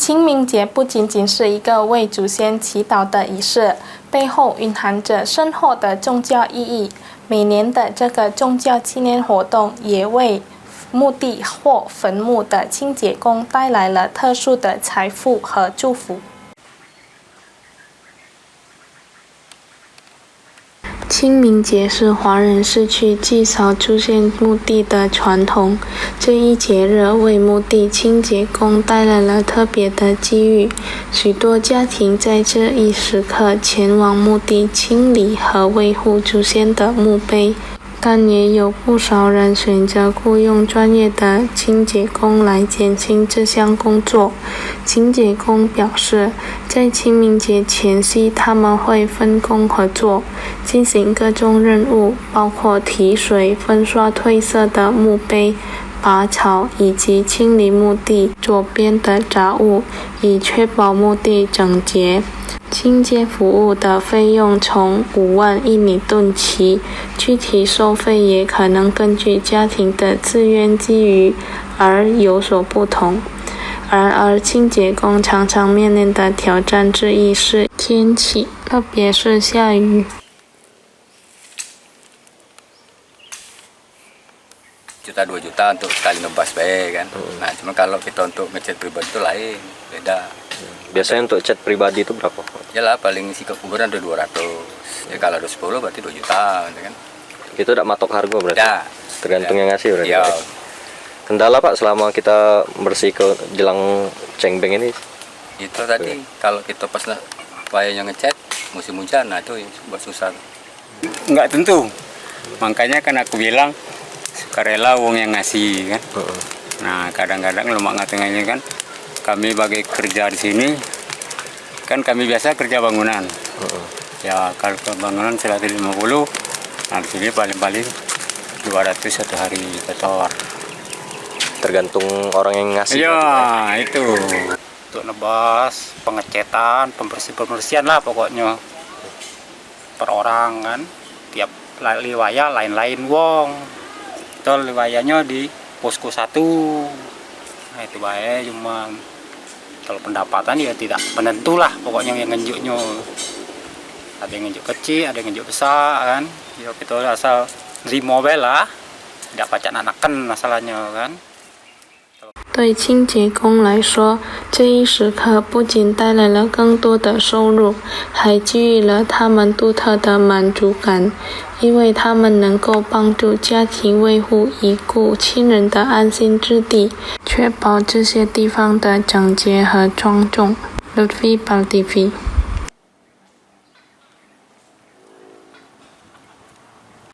清明节不仅仅是一个为祖先祈祷的仪式，背后蕴含着深厚的宗教意义。每年的这个宗教纪念活动也为墓地或坟墓的清洁工带来了特殊的财富和祝福。清明节是华人市区祭扫祖先墓地的传统，这一节日为墓地清洁工带来了特别的机遇。许多家庭在这一时刻前往墓地清理和维护祖先的墓碑，但也有不少人选择雇用专业的清洁工来减轻这项工作。清洁工表示，在清明节前夕，他们会分工合作，进行各种任务，包括提水、粉刷褪色的墓碑、拔草以及清理墓地左边的杂物，以确保墓地整洁。清洁服务的费用从5万1米顿起，具体收费也可能根据家庭的自愿基于而有所不同。然而，清洁工常常面临的挑战之一是天气，特别是下雨。1 juta 2 juta untuk sekali ngebas bae kan. Nah, cuma kalau kita untuk ngecat pribadi itu lain, beda. Biasanya untuk cat pribadi itu berapa? Yalah paling isi ke kuburan ada 200. Ya kalau ada 10 berarti 2 juta gitu kan. Itu tidak matok harga berarti? Ya. Tergantung yang ngasih berarti? Ya. Kendala Pak selama kita bersih ke jelang cengbeng ini? Itu tadi kalau kita pas wayanya ngecat musim hujan, nah itu buat susah. Enggak tentu. Makanya kan aku bilang sukarela wong yang ngasih kan. Nah kadang-kadang lemak ngatengahnya kan kami bagi kerja di sini kan kami biasa kerja bangunan. Ya kalau bangunan 150, nah di sini paling-paling 200 satu hari kotor. Tergantung orang yang ngasih. Iya itu untuk nebas, pengecetan, pembersihan lah pokoknya per orang kan. Tiap liwaya lain-lain wong. Itu liwayanya di posko 1. Nah itu baik, cuma kalau pendapatan ya tidak menentu lah pokoknya yang ngenjuknya. Ada yang ngenjuk kecil, ada yang ngenjuk besar kan. Ya kita asal nerima bae lah. Tidak pacak anakan masalahnya kan. 对清洁工来说，这一时刻不仅带来了更多的收入，还给予了他们独特的满足感，因为他们能够帮助家庭维护已故亲人的安心之地，确保这些地方的整洁和庄重。Lutfi Baltivi